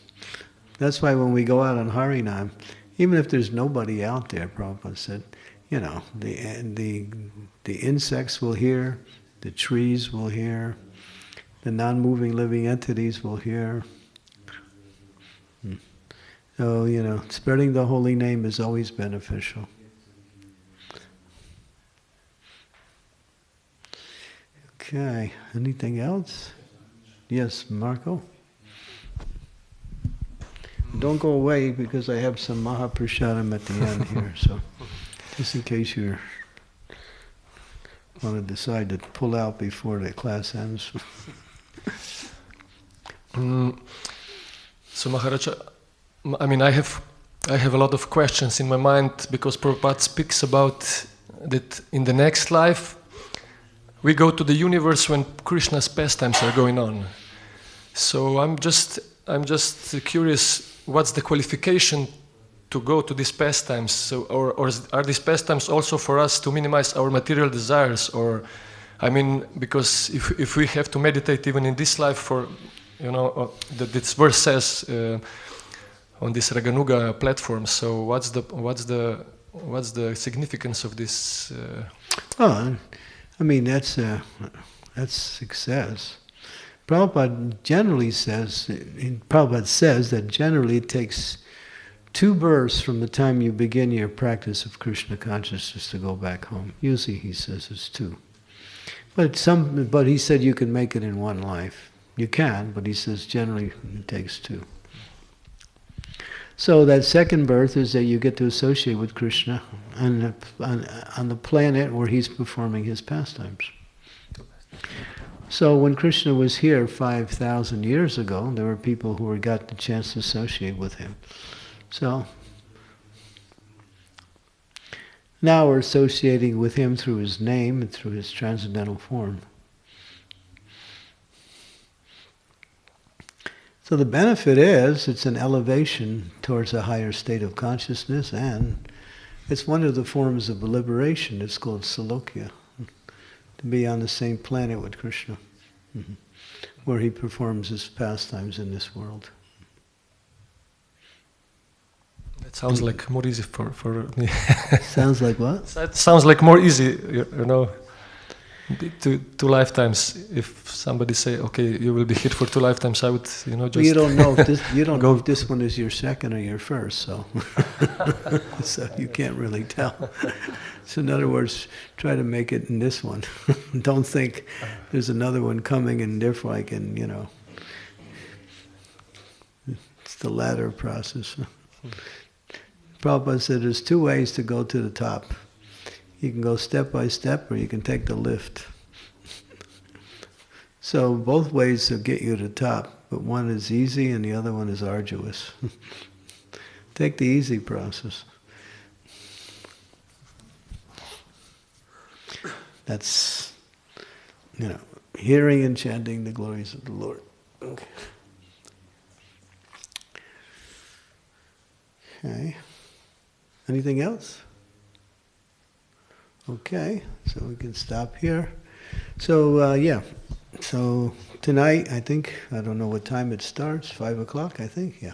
That's why when we go out on Harinam, even if there's nobody out there, Prabhupada said, the insects will hear, the trees will hear, the non-moving living entities will hear. So, spreading the holy name is always beneficial. Okay, anything else? Yes, Marco? Don't go away because I have some Mahaprasadam at the end here, so just in case you want to decide to pull out before the class ends. So Maharaja, I have a lot of questions in my mind because Prabhupada speaks about that in the next life we go to the universe when Krishna's pastimes are going on. So I'm just curious, what's the qualification to go to these pastimes? So, or are these pastimes also for us to minimize our material desires? Or, because if we have to meditate even in this life for, this verse says on this Raganuga platform. So what's the significance of this? That's success. Prabhupada generally says, that generally it takes 2 births from the time you begin your practice of Krishna consciousness to go back home. Usually he says it's 2. But he said you can make it in 1 life. You can, but he says generally it takes 2. So that second birth is that you get to associate with Krishna on the planet where he's performing his pastimes. So when Krishna was here 5,000 years ago, there were people who got the chance to associate with him. So now we're associating with him through his name and through his transcendental form. So the benefit is it's an elevation towards a higher state of consciousness, and it's one of the forms of liberation. It's called Salokya, to be on the same planet with Krishna, where he performs his pastimes in this world. That sounds like more easy for me. Sounds like what? That sounds like more easy, two lifetimes. If somebody say, okay, you will be here for 2 lifetimes, I would, just. Well, you don't know if know if this one is your second or your first, so so you can't really tell. So in other words, try to make it in this one. Don't think there's another one coming, and therefore I can, It's the latter process. Prabhupada said there's 2 ways to go to the top. You can go step by step, or you can take the lift. So both ways will get you to the top, but one is easy and the other one is arduous. Take the easy process. That's, hearing and chanting the glories of the Lord. Okay. Okay. Anything else? Okay, so we can stop here. So, so tonight, I don't know what time it starts, 5 o'clock, I think,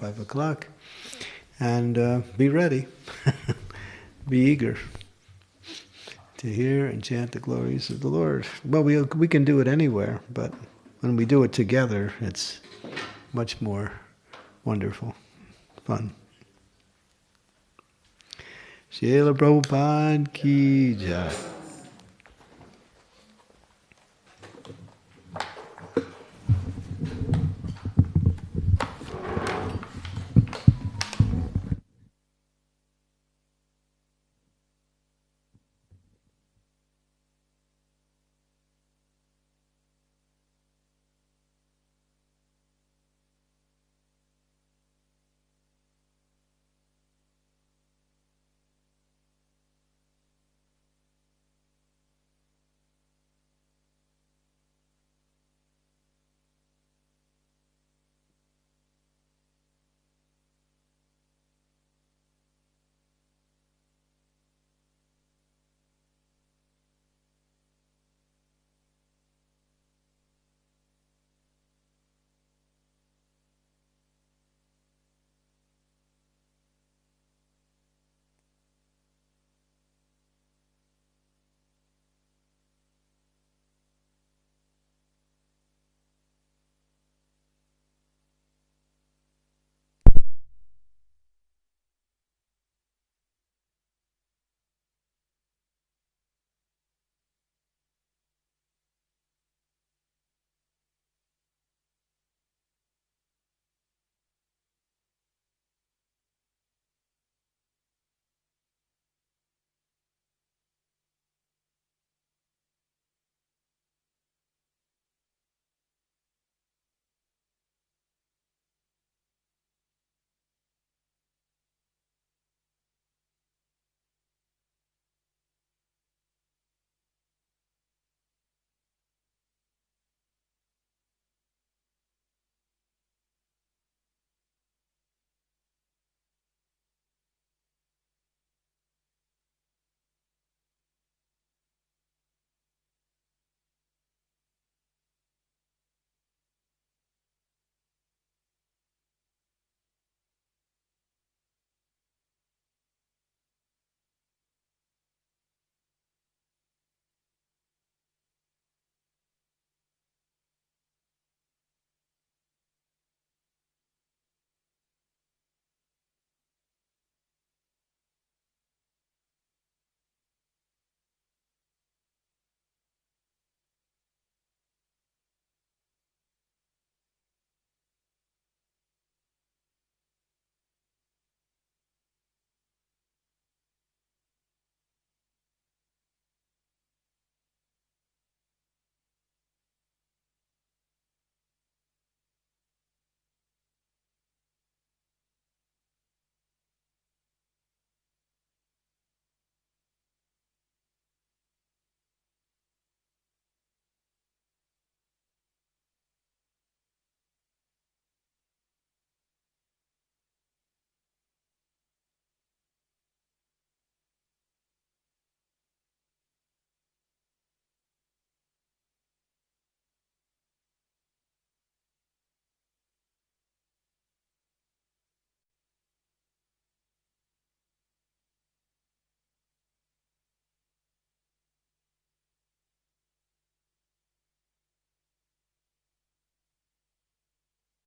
5 o'clock. And be ready, be eager to hear and chant the glories of the Lord. Well, we can do it anywhere, but when we do it together, it's much more wonderful, fun. Srila Prabhupada ki jai.